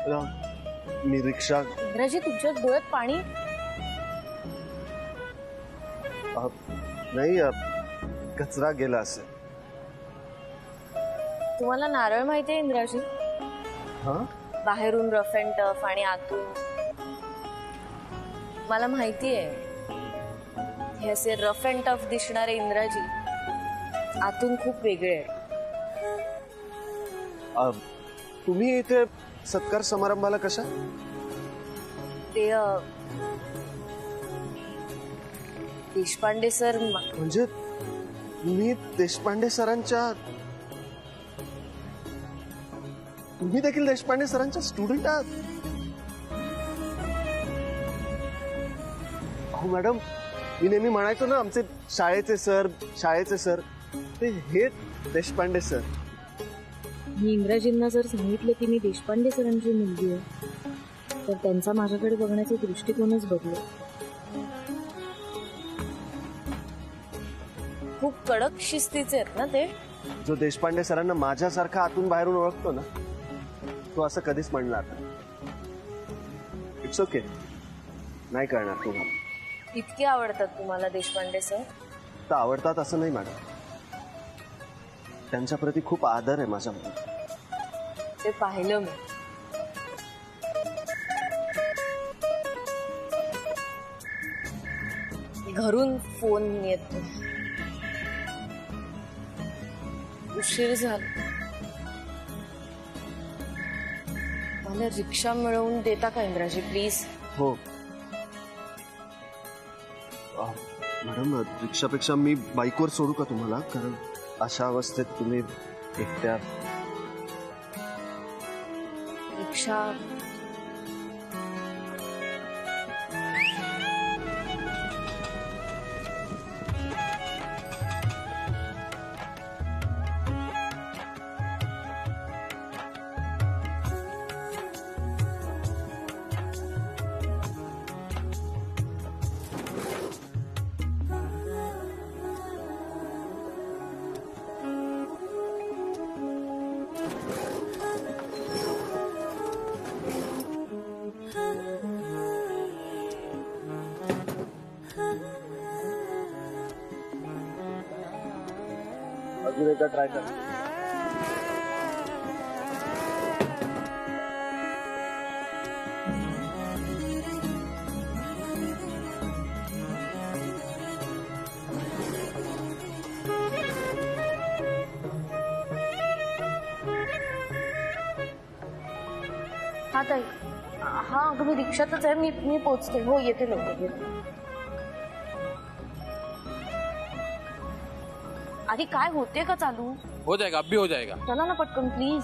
मी रिक्षा इंद्राजी तुमच्या डोळ्यात पाणी नाही कचरा गेला असेल. तुम्हाला नारळ माहितीये इंद्राजी? हा बाहेरून रफ अँड टफ आणि आतून मला माहितीये हे असे रफ अँड टफ दिसणारे इंद्राजी आतून खूप वेगळे आहे. तुम्ही इथे सत्कार समारंभाला कशा? ते देशपांडे सर म्हणजे मी देशपांडे सरांच्या तुम्ही देखील देशपांडे सरांच्या स्टुडंट आहात? हो मॅडम, मी नेहमी म्हणायचो ना आमचे शाळेचे सर ते हे देशपांडे सर. मी इंग्रजींना जर सांगितलं की मी देशपांडे सरांची मुलगी आहे तर त्यांचा माझ्याकडे बघण्याचा दृष्टिकोनच बदलला. खूप कडक शिस्तीचे आहेत ना ते. जो देशपांडे सरांना माझ्यासारखा आतून बाहेरून ओळखतो ना तो असं कधीच म्हणणार नाही. इट्स ओके, नाही करणार तुम्हाला. इतके आवडतात तुम्हाला देशपांडे सर? तर आवडतात असं नाही मॅडम, त्यांच्या प्रती खूप आदर आहे माझ्यामध्ये. ते पाहिलं मी. घरून फोन येतो, उशीर झाला, मला रिक्षा मिळवून देता का इंद्राजी प्लीज? हो मॅडम, रिक्षापेक्षा मी बाईकवर सोडू का तुम्हाला? कारण अशा अवस्थेत तुम्ही एकट्या. रिक्षा अजून एकदा ट्राय करा. हा ताई, हा तुम्ही रिक्षातच आहे? मी पोचते. हो येते लवकर. आधी काय होते का चालू? हो जाएगा, अब भी हो जाएगा. चला ना पटकन प्लीज.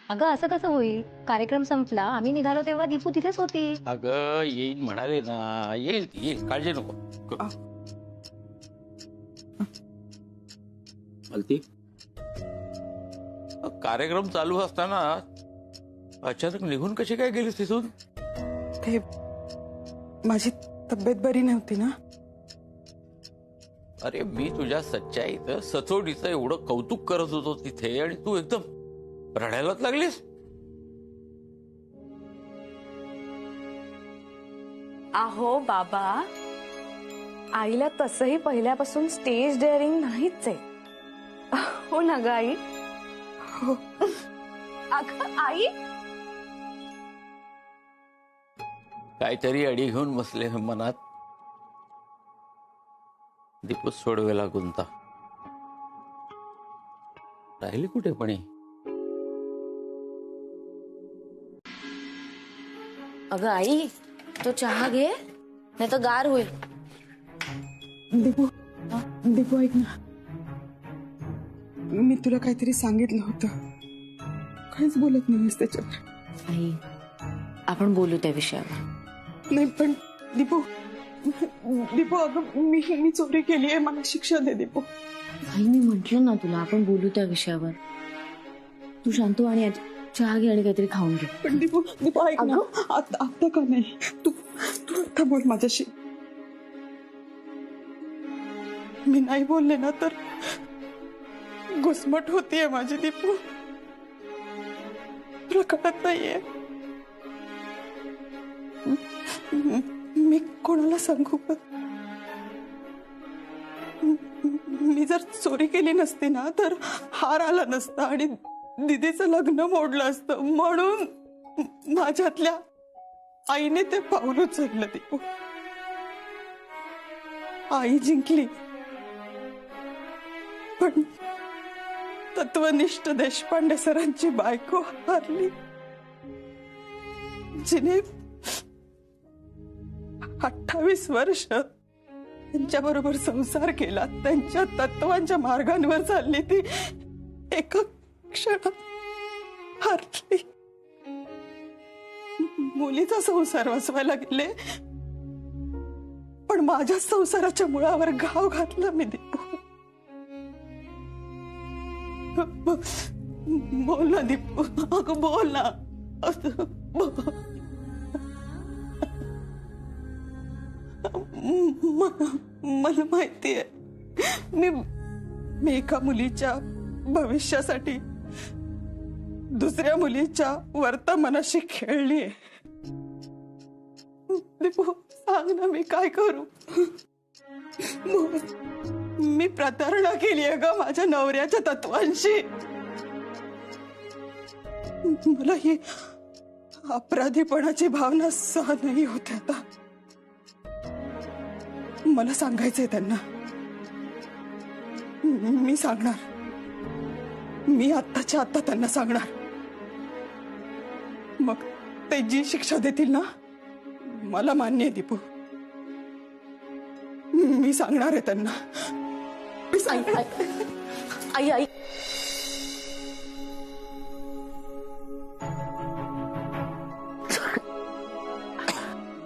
अगं असं कसं होईल? कार्यक्रम संपला, आम्ही निघालो तेव्हा दीपू तिथेच होती. अगं येईल म्हणाले ना, येईल काळजी नको. मलती, कार्यक्रम चालू असताना अचानक निघून कशी काय गेलीस तिथून? ते माझी तब्येत बरी नव्हती ना. अरे मी तुझ्या सच्चाईचं सचोटीचं एवढं कौतुक करत होतो तिथे आणि तू एकदम रडायलाच लागलीस? अहो बाबा, आईला तसंही पहिल्यापासून स्टेज डेअरिंग नाहीच आहे. हो ना ग आई? हो. अगं आई, काहीतरी अडी घेऊन बसले मनात. दीपू सोडवेला गुंता राहिली कुठे पण ही? अगं आई, तो चहा घे, नाही तर गार होईल. दीपू ऐक ना, मी तुला काहीतरी सांगितलं होतं, काहीच बोलत नाहीस त्याच्यावर. आई, आपण बोलू त्या विषयावर. नाही पण दीपू अगं मी चोरी केली आहे, मला शिक्षा दे दीपू. आई, मी म्हंटल ना तुला, आपण बोलू त्या विषयावर. तू शांत हो आणि चहा घे आणि काहीतरी खाऊन घे. पण दीपू ऐक ना, आता का नाही, तू आता बोल माझ्याशी. मी नाही बोलले ना तर घुसमट होतीये माझी दीपू, तुला कळत नाहीये. मी कोणाला सांगू का? मी जर चोरी केली नसती ना तर हार आला नसता आणि दीदीचं लग्न मोडलं असतं, म्हणून माझ्यातल्या आईने ते पाऊल उचललं. दीपू, आई जिंकली पण तत्वनिष्ठ देशपांडे सरांची बायको हारली, जिने 28 वर्ष त्यांच्याबरोबर संसार केला, त्यांच्या तत्वांच्या मार्गांवर चालली, ती एका क्षणात हारली. मुलीचा संसार वाचवायला गेले पण माझ्या संसाराच्या मुळावर घाव घातला मी. दीपू, बोल ना दीपू, अगं बोल ना. मला माहितीये मी एका मुलीच्या भविष्यासाठी दुसऱ्या मुलीच्या वर्तमानाशी खेळलीये. दीपू सांग ना, मी काय करू? मी प्रतारणा केली आहे ग माझ्या नवऱ्याच्या तत्वांशी. मला ही अपराधीपणाची भावना सहन नाही होते आता. मला सांगायचंय त्यांना, मी सांगणार, मी आत्ताच्या आत्ता त्यांना सांगणार. मग ते जी शिक्षा देतील ना, मला मान्य आहे दीपू, मी सांगणार आहे त्यांना. आई, आई,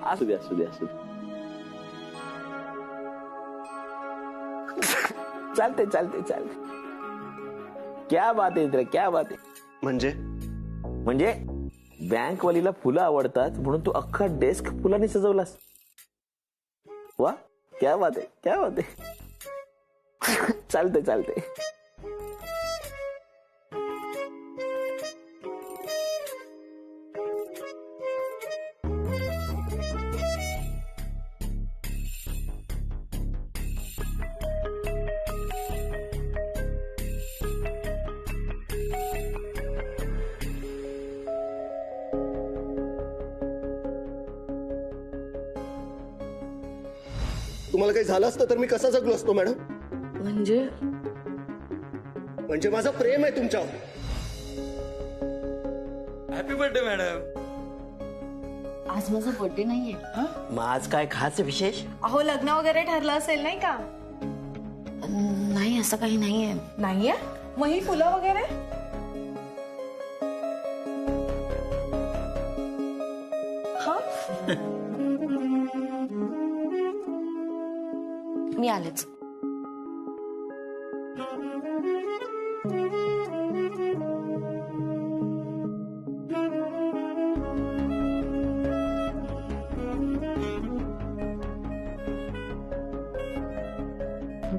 असू दे. चालते. क्या बात आहे इंद्र, क्या बात आहे. म्हणजे बँकवालीला फुलं आवडतात म्हणून तू अख्खा डेस्क फुलांनी सजवलास. वा, क्या बात आहे. चालते. तुम्हाला काही झालं असतं तर मी कसा जगलो असतो मॅडम? म्हणजे माझं प्रेम आहे तुमच्यावर. Happy birthday madam. आज माझा बर्थडे नाहीये. मग आज काय खास विशेष? अहो लग्न वगैरे ठरलं असेल नाही का? नाही, असं काही नाहीये. नाहीये? मग ही फुलं वगैरे? हा, मी आलेच.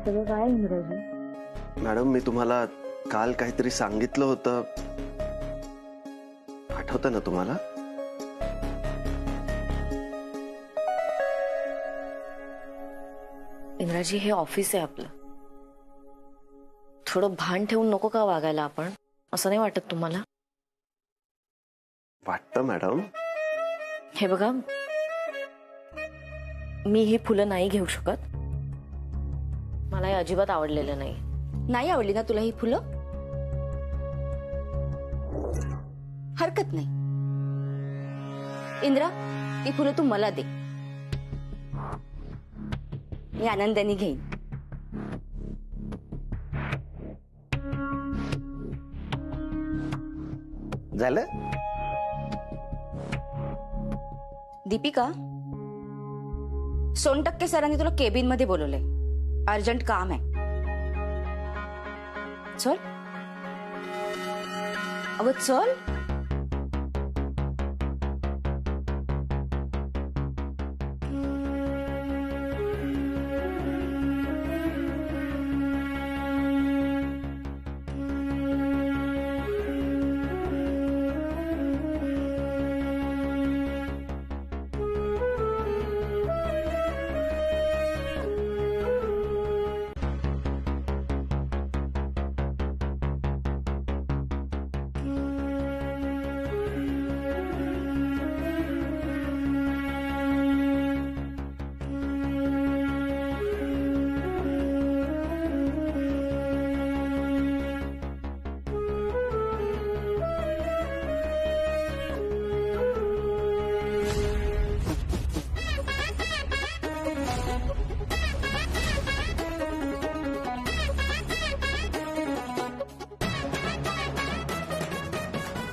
सगळं काय इंग्रजी? मॅडम, मी तुम्हाला काल काहीतरी सांगितलं होतं, आठवतं ना तुम्हाला? इंद्राजी, हे ऑफिस आहे आपलं. थोडं भान ठेवून नको का वागायला आपण? असं नाही वाटत तुम्हाला? वाटतं मॅडम. हे बघा, मी ही फुलं नाही घेऊ शकत. मला हे अजिबात आवडलेलं नाही. नाही आवडली ना तुला ही फुलं? हरकत नाही इंद्रा, ती फुलं तू मला दे, मी आनंदाने घेईन. झालं? दीपिका, सोनटक्के सरांनी तुला केबिन मध्ये बोलवलंय. अर्जंट काम आहे. चल अगं चल.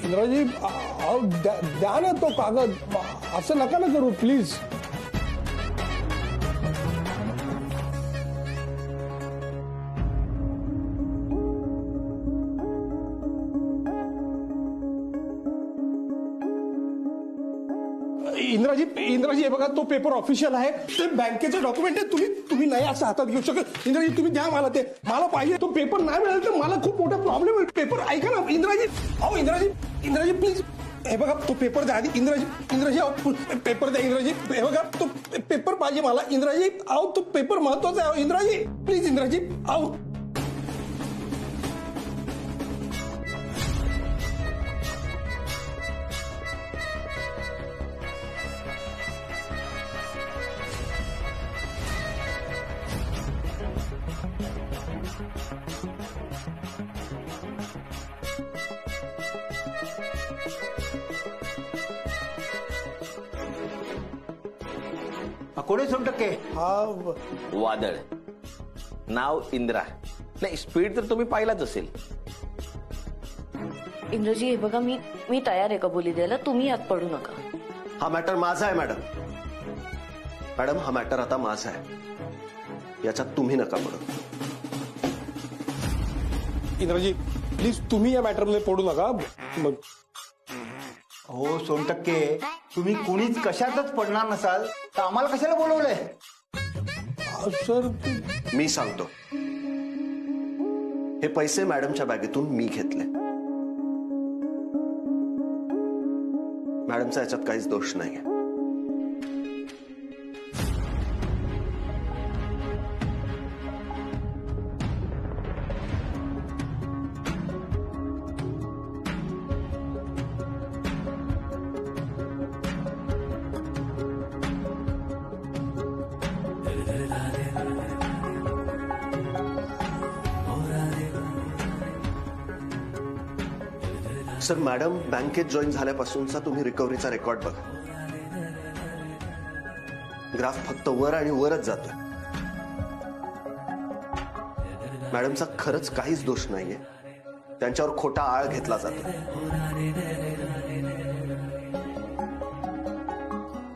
इंद्राजी, अहो, द्या ना तो कागद. असं नका ना करू प्लीज. इंद्राजी हे बघा, तो पेपर ऑफिशियल आहे. ते बँकेचे डॉक्युमेंट आहे. तुम्ही नाही असं हातात घेऊ शकत. इंद्राजी तुम्ही द्या मला ते. मला पाहिजे तो पेपर. नाही मिळाला तर मला खूप मोठा प्रॉब्लेम होईल. पेपर ऐका ना इंद्राजी. अहो इंद्राजी प्लीज. हे बघा तो पेपर द्या आधी. इंद्राजी अहो पेपर द्या इंद्राजी. हे बघा तो पेपर पाहिजे मला इंद्राजी. अहो तो पेपर महत्वाचा आहे इंद्राजी. प्लीज इंद्राजी. अहो कोणी सोनटक्के? हा वादळ. नाव इंद्रा. नाही, स्पीड तर तुम्ही पाहिलाच असेल. इंद्रजी, हे बघा, मी तयार आहे कबुली द्यायला. तुम्ही यात पडू नका. हा मॅटर माझा आहे मॅडम. मॅडम, हा मॅटर आता माझा आहे. याच्यात तुम्ही नका पडू. इंद्राजी प्लीज तुम्ही या मॅटरमध्ये पडू नका. मग हो सोनटक्के, तुम्ही कुणीच कशातच पडणार नसाल तर आम्हाला कशाला बोलवलंय? सर मी सांगतो, हे पैसे मॅडमच्या बॅगेतून मी घेतले. मॅडमचा याच्यात काहीच दोष नाहीये. सर, मॅडम बँकेत जॉईन झाल्यापासूनचा तुम्ही रिकव्हरीचा रेकॉर्ड बघा. ग्राफ फक्त वर आणि वरच जातोय. मॅडमचा खरंच काहीच दोष नाहीये. त्यांच्यावर खोटा आळ घेतला जातो.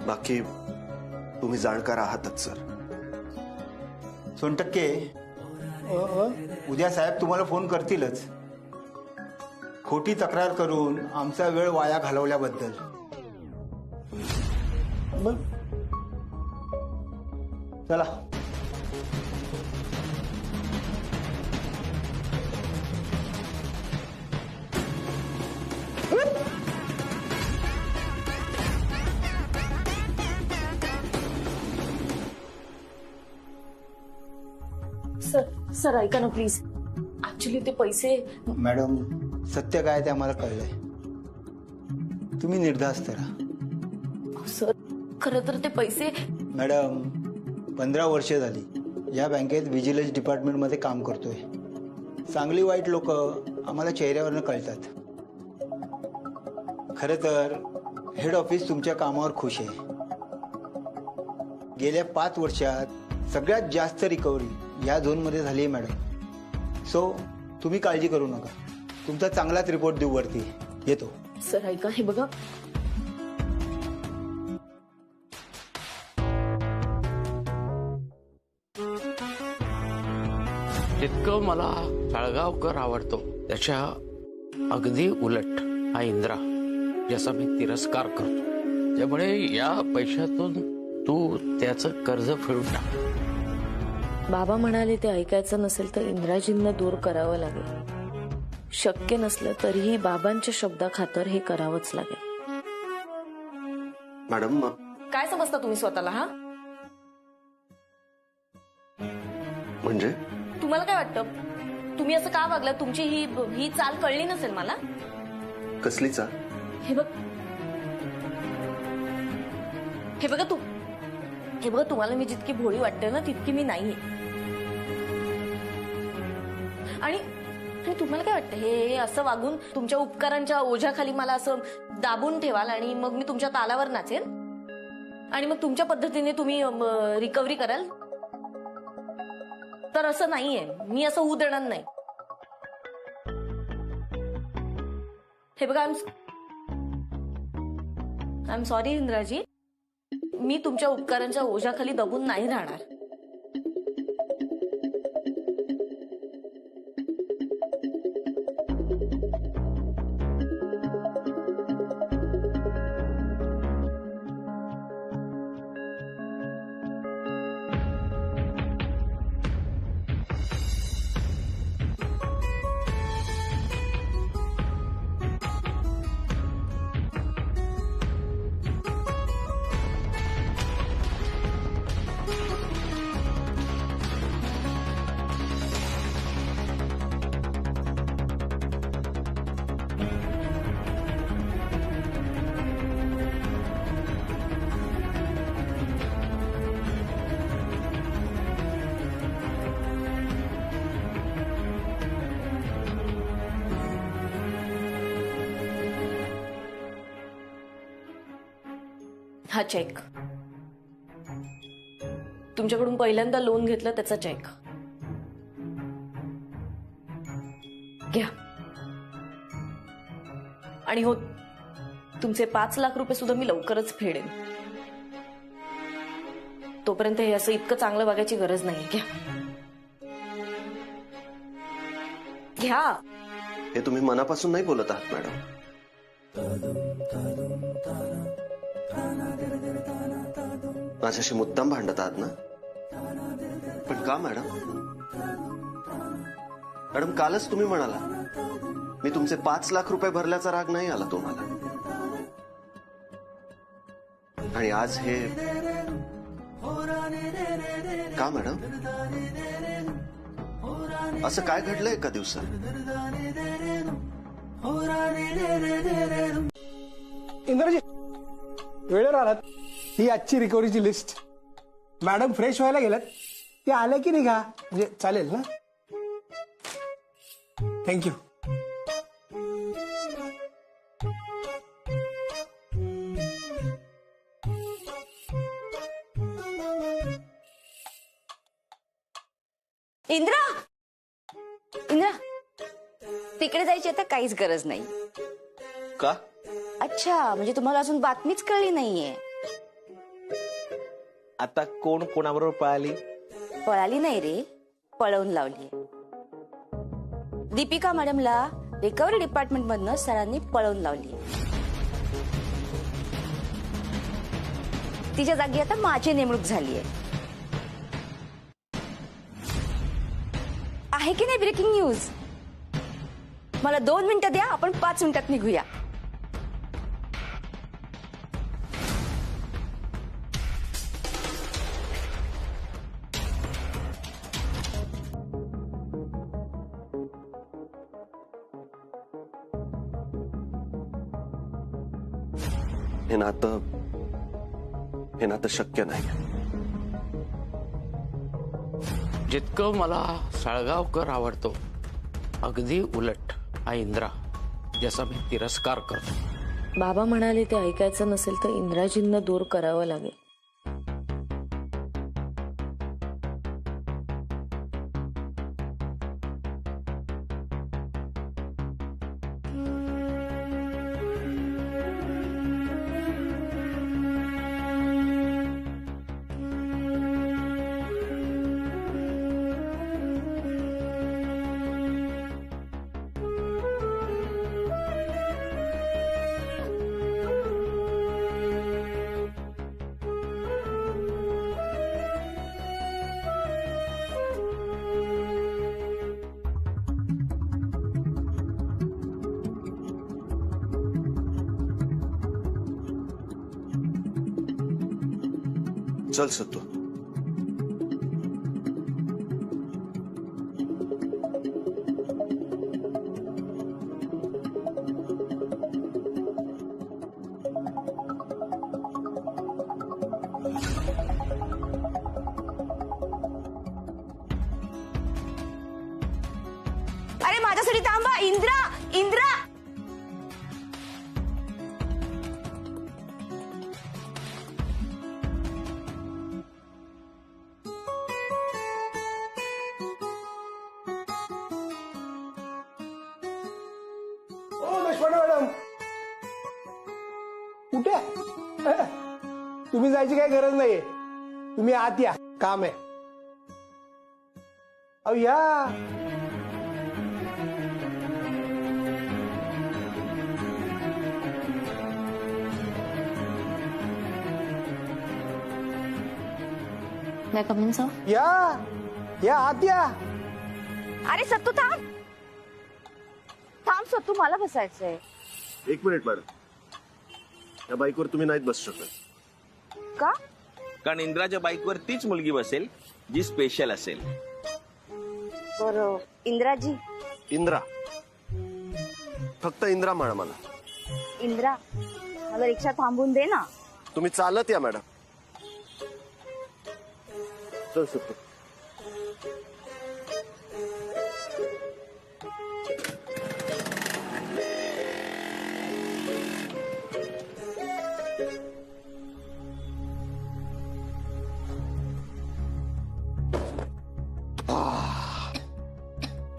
बाकी तुम्ही जाणकार आहातच सर. सोनटक्के, उद्या साहेब तुम्हाला फोन करतीलच, खोटी तक्रार करून आमचा वेळ वाया घालवल्याबद्दल. चला. सर ऐका ना प्लीज. ऍक्च्युली ते पैसे मॅडम सत्य काय ते आम्हाला कळलंय. तुम्ही निर्धास्त राहा. सर खरं तर ते पैसे मॅडम 15 वर्ष झाली या बँकेत विजिलन्स डिपार्टमेंटमध्ये काम करतोय. चांगली वाईट लोक आम्हाला चेहऱ्यावरनं कळतात. खरं तर हेड ऑफिस तुमच्या कामावर खुश आहे. गेल्या 5 वर्षात सगळ्यात जास्त रिकव्हरी या झोनमध्ये झाली आहे मॅडम. सो तुम्ही काळजी करू नका. तुमचा चांगलाच रिपोर्ट देऊ वरती. येतो. सर ऐका हे बघा. जितकं मला साळगावकर आवडतो त्याच्या अगदी उलट हा इंद्रा, ज्याचा मी तिरस्कार करतो. त्यामुळे या पैशातून तू त्याचं कर्ज फेडून टाक. बाबा म्हणाले ते ऐकायचं नसेल तर इंद्राजींना दूर करावं लागेल. शक्य नसलं तरीही बाबांच्या शब्दाखातर हे करावंच लागेल. मॅडम काय समजता तुम्ही स्वतःला? हा म्हणजे तुम्हाला काय वाटतं तुम्ही असं का वागला? तुमची ही चाल कळली नसेल मला. कसली चाल? हे बघा तुम्हाला मी जितकी भोळी वाटते ना तितकी मी नाहीये. आणि तुम्हाला काय वाटतं हे असं वागून तुमच्या उपकारांच्या ओझ्याखाली मला असं दाबून ठेवाल आणि मग मी तुमच्या तालावर नाचेल आणि मग तुमच्या पद्धतीने तुम्ही रिकव्हरी कराल? तर असं नाहीये. मी असं होऊ देणार नाही. हे बघा आय एम सॉरी इंद्राजी. मी तुमच्या उपकारांच्या ओझ्याखाली दबून नाही राहणार. हा चेक तुमच्याकडून पहिल्यांदा लोन घेतलं त्याचा चेक घ्या. आणि हो तुमचे 5 लाख रुपये सुद्धा मी लवकरच फेडेन. तोपर्यंत हे असं इतकं चांगलं वागायची गरज नाही. घ्या घ्या. हे तुम्ही मनापासून नाही बोलत आहात मॅडम. माझ्याशी मुद्दाम भांडत आहात ना? पण का मॅडम? मॅडम कालच तुम्ही म्हणाला मी तुमचे 5 लाख रुपये भरल्याचा राग नाही आला तुम्हाला. आणि आज हे का मॅडम? असं काय घडलंय एका दिवसात? इंद्रजी वेळेवर आलात. ही आजची रिकव्हरीची लिस्ट. मॅडम फ्रेश व्हायला गेल्यात. ते आले की निघा म्हणजे चालेल ना? थँक्यू. इंद्रा इंद्रा तिकडे जायची आता काहीच गरज नाही. का? अच्छा म्हणजे तुम्हाला अजून बातमीच कळली नाहीये. आता कोण कोणाबरोबर पळाली? पळाली नाही रे, पळवून लावली. दीपिका मॅडमला रिकव्हरी डिपार्टमेंट मधनं सरांनी पळवून लावली. तिच्या जागी आता माझी नेमणूक झाली आहे की नाही? Breaking news. मला 2 मिनिटं द्या, आपण 5 मिनिटात निघूया. हे नातं शक्य नाही. जितकं मला साळगावकर आवडतो अगदी उलट हा इंद्रा, ज्याचा मी तिरस्कार करतो. बाबा म्हणाले ते ऐकायचं नसेल तर इंद्राजींना दूर करावं लागेल. चल सत्तू. अरे माझ्यासाठी थांबा. इंद्रा, इंद्रा. मॅडम कुठे? तुम्ही जायची काही गरज नाहीये. तुम्ही आत या, काम आहे. अहो या. काय कमी सर? या आत या. अरे सत्तू थांब. थांब सत्तू, मला बसायचंय. एक मिनिट मॅडम, या बाईकवर तुम्ही नाहीत बसू शकत. का? कारण इंद्राच्या बाईकवर तीच मुलगी बसेल जी स्पेशल असेल. बरं इंद्राजी. इंद्रा, फक्त इंद्रा म्हणा मला. इंद्रा, मला रिक्षा थांबून दे ना. तुम्ही चालत या मॅडम. चल सत्तू.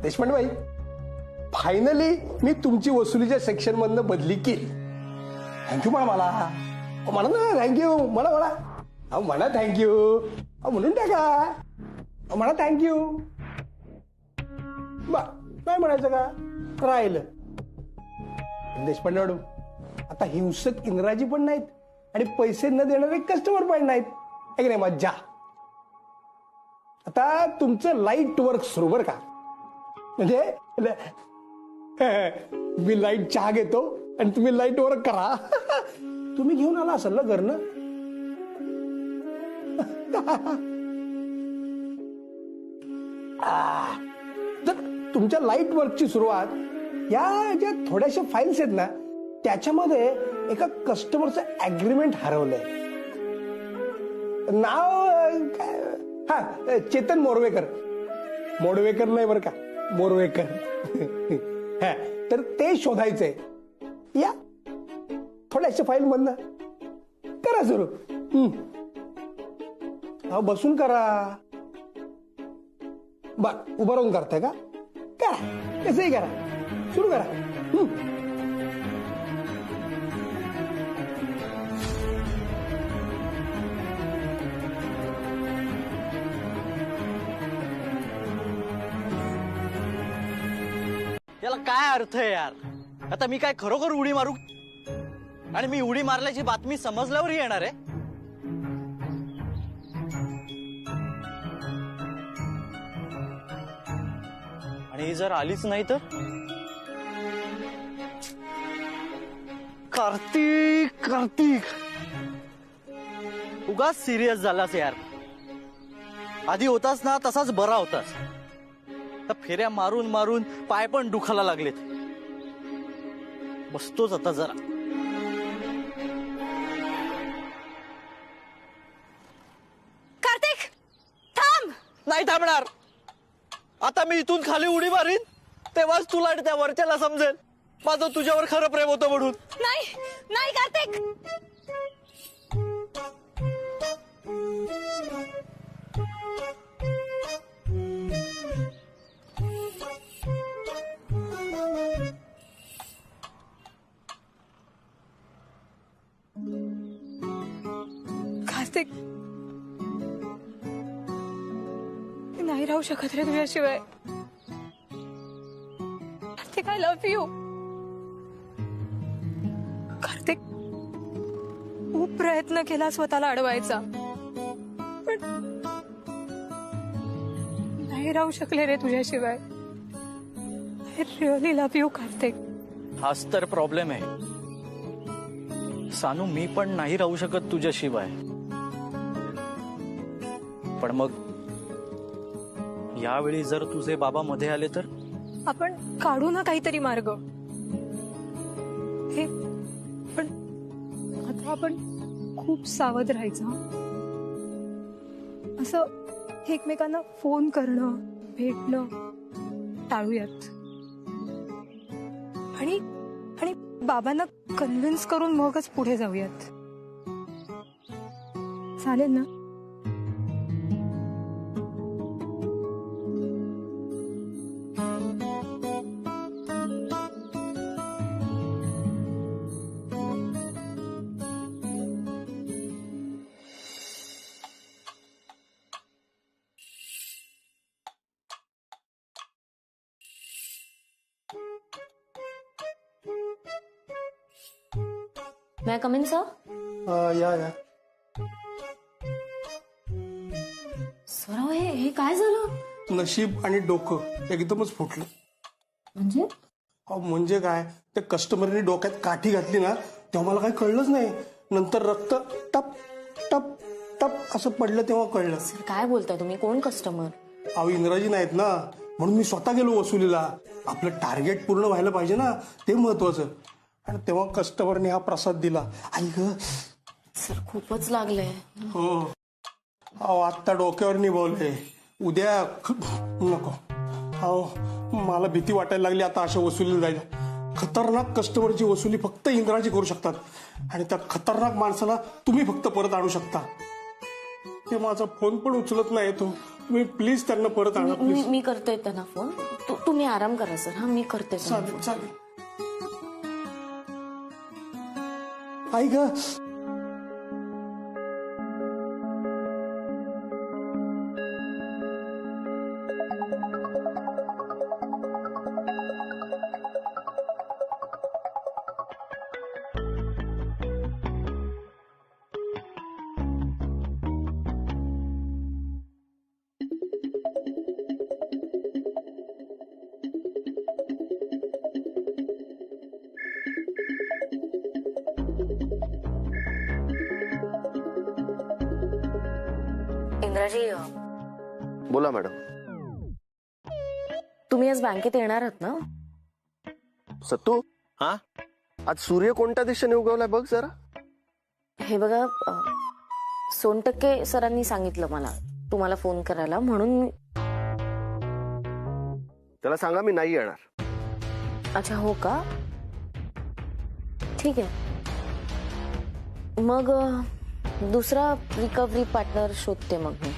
देशपांडे भाई, फायनली मी तुमची वसुलीच्या सेक्शन मधनं बदली केली. थँक्यू म्हणा मला. म्हणा ना थँक्यू. म्हणा म्हणा थँक्यू. म्हणून टाका. म्हणा थँक्यू. नाही म्हणायचं का? राहिलं. देशपांडे मॅडम, आता हिंसक इंद्राजी पण नाहीत आणि पैसे न देणारे कस्टमर पण नाहीत. आहे की नाही? मज्जा. आता तुमचं लाईट वर्क सुरू बरं का. म्हणजे मी लाईट चहा घेतो आणि तुम्ही लाईट वर्क करा. तुम्ही घेऊन आला असाल ना घरनं. तर तुमच्या लाईट वर्कची सुरुवात या ज्या थोड्याशा फाईल्स आहेत ना, त्याच्यामध्ये एका कस्टमरचं अग्रीमेंट हरवलंय. नाव काय? हा, चेतन मोरवेकर. मोडवेकर नाही बरं का, मोरवेकर. तर ते शोधायचंय. या थोड्याशा फाईल मधनं करा सुरू. बसून करा. उभं राहून करताय का? करा, कसंही करा. सुरू करा. याला काय अर्थ आहे यार? आता मी काय खरोखर उडी मारू? आणि मी उडी मारल्याची बातमी समजल्यावर येणार आहे. आणि जर आलीच नाही तर? कार्तिक, उगाच सिरियस झालास यार. आधी होतास ना तसाच बरा होतास. फेऱ्या मारून मारून पाय पण दुखायला लागलेत. बसतोच आता जरा. नाही थांबणार. आता मी इथून खाली उडी मारीन तेव्हाच तुला आणि त्या वरच्याला समजेल माझं तुझ्यावर खरं प्रेम होतं म्हणून. नाही नाही कार्तिक. कार्तिक मी नाही राहू शकत रे तुझ्याशिवाय. Kartik I love you. Kartik खूप प्रयत्न केला स्वतःला अडवायचा पण नाही राहू शकले रे तुझ्याशिवाय. I really love you Kartik. हाच तर प्रॉब्लेम आहे सानू. मी पण नाही राहू शकत तुझ्याशिवाय. पण मग यावेळी जर तुझे बाबा मध्ये आले तर? आपण काढू ना काहीतरी मार्ग. हे पण आता आपण खूप सावध राहायचं. असं एकमेकांना फोन करणं भेटणं टाळूयात. आणि आणि बाबांना कन्व्हिन्स करून मगच पुढे जाऊयात. चालेल ना? May I come in, sir? या स्वराव, हे काय झालं? नशीब आणि डोकं एकदमच फुटलं. म्हणजे म्हणजे काय, ते कस्टमरनी डोक्यात काठी घातली ना तेव्हा मला काही कळलंच नाही. नंतर रक्त टप टप टप असं पडलं तेव्हा कळलं. सर काय बोलताय तुम्ही? कोण कस्टमर? अहो इंग्रजी नाहीत ना म्हणून मी स्वतः गेलो वसुलीला. आपलं टार्गेट पूर्ण व्हायला पाहिजे ना, ते महत्वाचं. आणि तेव्हा कस्टमरने हा प्रसाद दिला. आई ग सर खूपच लागलंय. हो अहो आत्ता डोक्यावर निभावलंय, उद्या नको. अहो मला भीती वाटायला लागली आता अशा वसुलीला जायला. खतरनाक कस्टमरची वसुली फक्त इंद्राजी करू शकतात आणि त्या खतरनाक माणसाला तुम्ही फक्त परत आणू शकता. ते माझा फोन पण उचलत नाही तो. तुम्ही प्लीज त्यांना परत आणा प्लीज. मी करते त्यांना फोन. तुम्ही आराम करा सर. हा मी करते. चालेल चालेल. आई ग इंद्राजी, बोला मॅडम. तुम्ही आज बँकेत येणार आहात ना? सत्तू, हा आज सूर्य कोणत्या दिशेने उगवलाय बघ जरा. हे बघा, सोनटक्के सरांनी सांगितलं मला तुम्हाला फोन करायला, म्हणून त्याला सांगा मी नाही येणार. अच्छा हो का? ठीक आहे. मग दुसरा रिकव्हरी पार्टनर शोधते मग मी.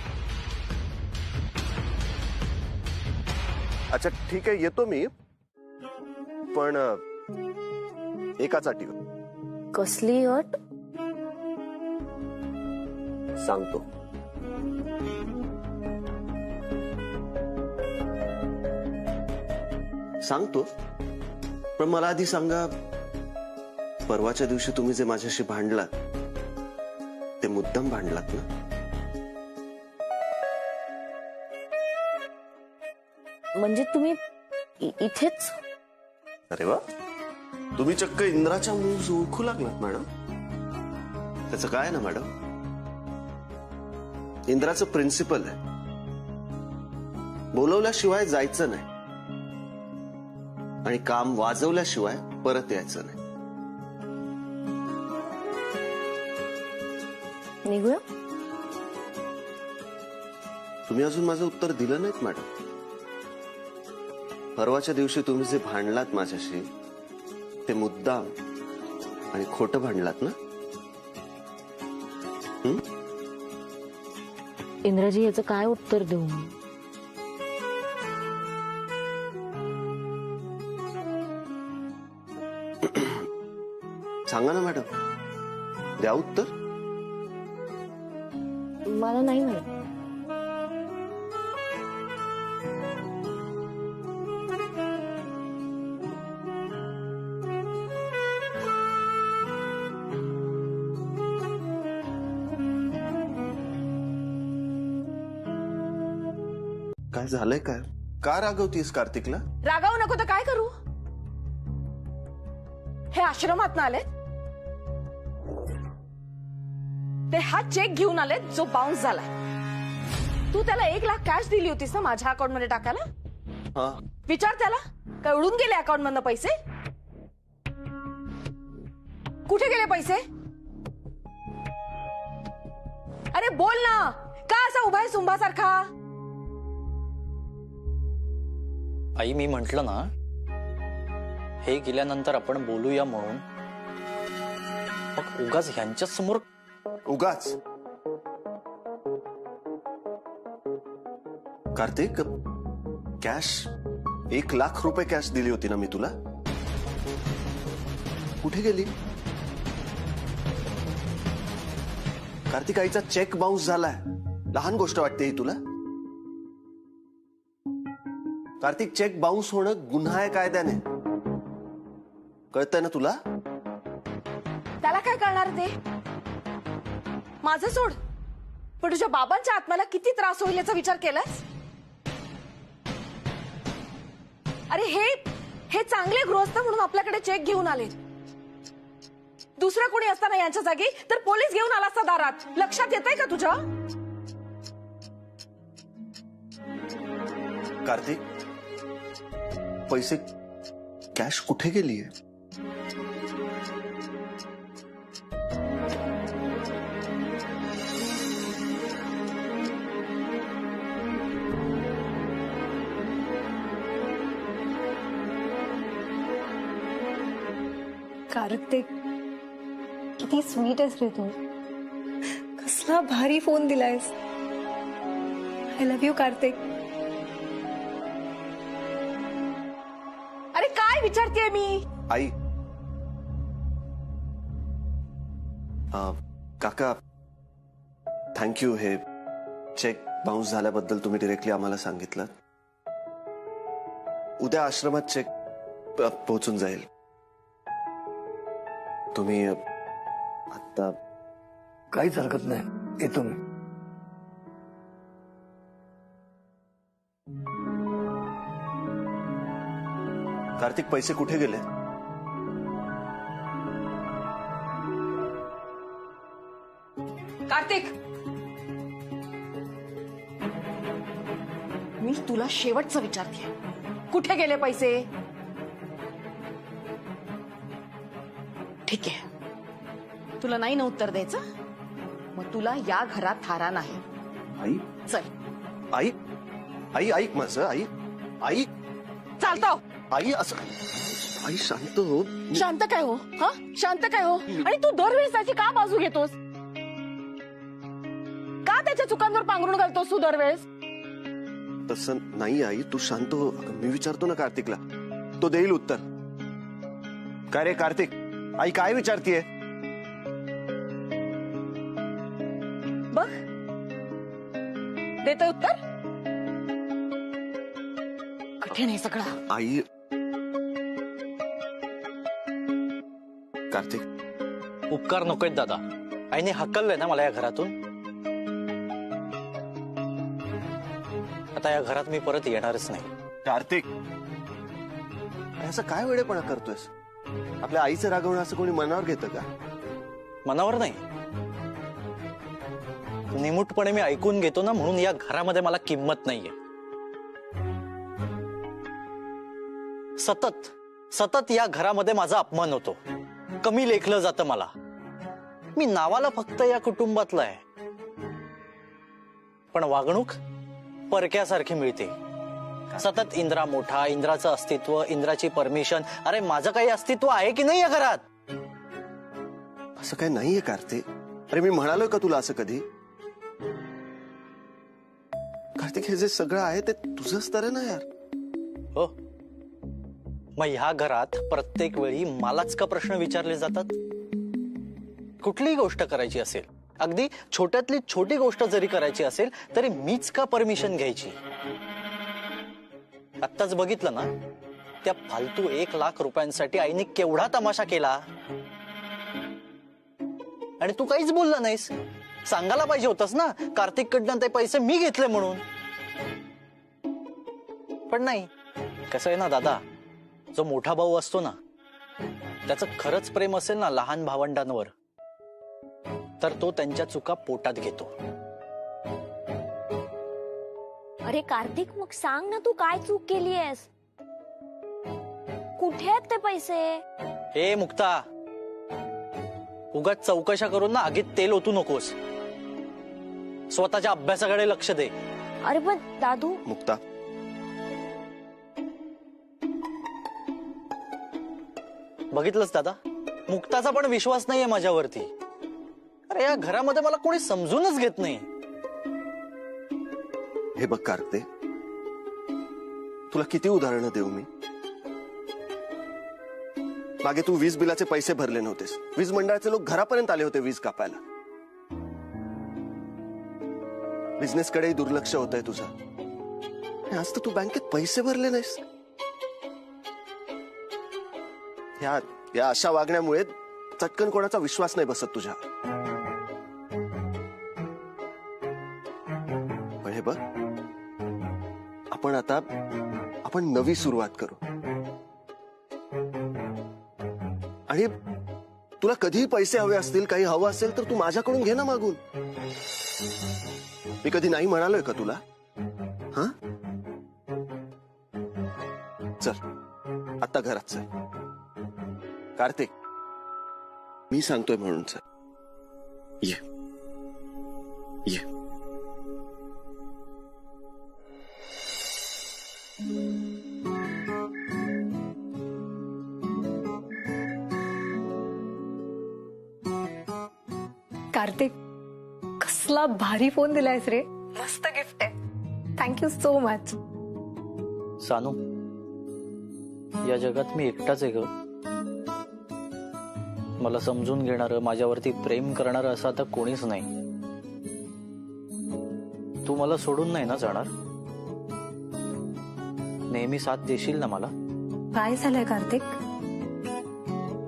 अच्छा ठीक आहे, येतो मी, पण एकाच अटीवर. कसली अट? सांगतो. सांगतो, पण मला आधी सांगा, परवाच्या दिवशी तुम्ही जे माझ्याशी भांडलात ते मुद्दाम भांडलात ना? म्हणजे तुम्ही इथेच? अरे वा, तुम्ही चक्क इंद्राच्या मूव्स ओळखू लागलात मॅडम. त्याचं काय ना मॅडम, इंद्राचं प्रिन्सिपल आहे, बोलवल्याशिवाय जायचं नाही आणि काम वाजवल्याशिवाय परत यायचं नाही. निघूया? तुम्ही अजून माझं उत्तर दिलं नाहीत मॅडम. परवाच्या दिवशी तुम्ही जे भांडलात माझ्याशी ते मुद्दाम आणि खोटं भांडलात ना? इंद्राजी, याचं काय उत्तर देऊ? सांगा ना मॅडम, द्या उत्तर. मला नाही माहित. काय झालंय? काय का रागवतीस कार्तिकला? रागावू नको तर काय करू? हे आश्रमात ना आलेत, ते हा चेक घेऊन आलेत जो बाउन्स झाला. तू त्याला 1 लाख कॅश दिली होतीस ना माझ्या अकाउंट मध्ये टाकायला? हा, विचार त्याला, काय उडून गेले अकाउंट मधनं पैसे? कुठे गेले पैसे? अरे बोल ना, का असा उभा आहे सुंभासारखा? आई, मी म्हंटल ना हे गेल्यानंतर आपण बोलूया म्हणून. मग उगाच ह्यांच्या समोर उगाच? कार्तिक, कॅश 1 लाख रुपये कॅश दिली होती ना मी तुला, कुठे गेली? कार्तिक, आईचा चेक बाउन्स झालाय, लहान गोष्ट वाटते ही तुला? कार्तिक, चेक बाउन्स होणं गुन्हा आहे कायद्याने, कळतंय ना तुला? त्याला काय करणार ते? माझं सोड, पण तुझ्या बाबांच्या आत्म्याला किती त्रास होईल याचा विचार केलास? अरे हे चांगले गृहस्थ म्हणून आपल्याकडे चेक घेऊन आले. दुसरं कोणी असताना यांच्या जागी तर पोलीस घेऊन आला असता दारात. लक्षात येतंय का तुझ्या? कार्तिक, पैसे कॅश कुठे गेलीये? कार्तिक, किती स्वीट आहेस रे तू. कसला भारी फोन दिलायस. I love you Kartik. अरे काय विचारतेय मी? आई, काका, थँक्यू. हे चेक बाउन्स झाल्याबद्दल तुम्ही डिरेक्टली आम्हाला सांगितलं. उद्या आश्रमात चेक पोहोचून जाईल. तुम्ही आता काहीच हरकत नाही, येतो मी. कार्तिक, पैसे कुठे गेले? कार्तिक, मी तुला शेवटचं विचारते, कुठे गेले पैसे? ठीक आहे, तुला नाही ना उत्तर द्यायचं, मग तुला या घरात थारा नाही. आई, चल. आई, आई ऐक माझं. आई, आई, चालतो. आई, असं आई, शांत हो. शांत काय हो? हा, शांत काय हो? आणि तू दरवेळेस त्याची का बाजू घेतोस? का त्याच्या चुकांवर पांघरून घालतोस तू दरवेळेस? तसं नाही आई, तू शांत हो. मी विचारतो ना कार्तिकला, तो देईल उत्तर. काय रे कार्तिक, आई काय विचारतीये? बघ, देतोय उत्तर. कठीण आहे सगळं. आई, कार्तिक, उपकार नकोय दादा. आईने हकललंय ना मला या घरातून. आता या घरात मी परत येणारच नाही. कार्तिक, असं काय वेडेपणा करतोयस? आपल्या आईचं रागवणं असं कोणी मनावर घेतं का? मनावर नाही, निमूटपणे मी ऐकून घेतो ना, म्हणून या घरामध्ये मला किंमत नाहीये. सतत सतत या घरामध्ये माझा अपमान होतो, कमी लेखलं जातं मला. मी नावाला फक्त या कुटुंबातला आहे, पण वागणूक परक्यासारखी मिळते. सतत इंद्रा मोठा, इंद्राचं अस्तित्व, इंद्राची परमिशन. अरे माझं काही अस्तित्व आहे की नाही या घरात? असं काही नाहीये कार्तिक. अरे मी म्हणालोय का तुला असं कधी? कार्तिक, हे जे सगळं आहे ते तुझंच तर आहे ना यार. हो, मग ह्या घरात प्रत्येक वेळी मलाच का प्रश्न विचारले जातात? कुठलीही गोष्ट करायची असेल, अगदी छोट्यातली छोटी गोष्ट जरी करायची असेल तरी मीच का परमिशन घ्यायची? आत्ताच बघितलं ना, त्या फालतू 1 लाख रुपयांसाठी आईने केवढा तमाशा केला आणि तू काहीच बोलला नाहीस. सांगायला पाहिजे होतंस ना कार्तिककडनं ते पैसे मी घेतले म्हणून. पण नाही. कसं आहे ना दादा, जो मोठा भाऊ असतो ना, त्याचं खरंच प्रेम असेल ना लहान भावंडांवर, तर तो त्यांच्या चुका पोटात घेतो. अरे कार्तिक, मग सांग ना तू काय चूक केली आहेस? कुठे आहेत ते पैसे? हे मुक्ता, उगाच चौकशा करून ना आगीत तेल ओतू नकोस. स्वतःच्या अभ्यासाकडे लक्ष दे. अरे पण दादू. मुक्ता, बघितलंस दादा, मुक्ताचा पण विश्वास नाहीये माझ्यावरती. अरे या घरामध्ये मला कोणी समजूनच घेत नाही. हे बघ कार्तिक, तुला किती उदाहरणं देऊ मी? मागे तू वीज बिलाचे पैसे भरले नव्हतेस, वीज मंडळाचे लोक घरापर्यंत आले होते वीज कापायला. बिझनेस कडेही दुर्लक्ष होतंय तुझं. आणि आज तर तू बँकेत पैसे भरले नाहीस. या अशा वागण्यामुळे चटकन कोणाचा विश्वास नाही बसत तुझ्या. पण हे बघ, आपण नवी सुरुवात करू. आणि तुला कधीही पैसे हवे असतील, काही हवं असेल तर तू माझ्याकडून घे ना मागून. मी कधी नाही म्हणालोय का तुला? हा, चल आता घरात चल. कार्तिक, मी सांगतोय म्हणून चल. ये ये. कार्तिक, कसला भारी फोन दिलायस रे. मस्त गिफ्ट आहे. Thank you so much. सानू, या जगात मी एकटाच आहे ग. मला समजून घेणारं, माझ्यावरती प्रेम करणारं असं आता कोणीच नाही. तू मला सोडून नाही ना जाणार? नेहमी साथ देशील ना मला? काय झालंय कार्तिक?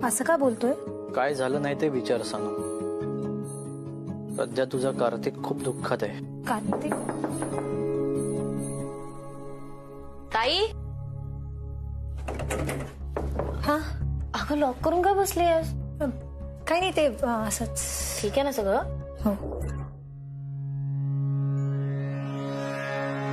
असं का बोलतोय? काय झालं नाही ते विचार सानू. सध्या तुझा कार्तिक खूप दुःखात आहे. कार्तिक, ताई. हा, अगं लॉक करून काय बसली आहेस? काही नाही, ते असंच. ठीक आहे ना सगळं? हो.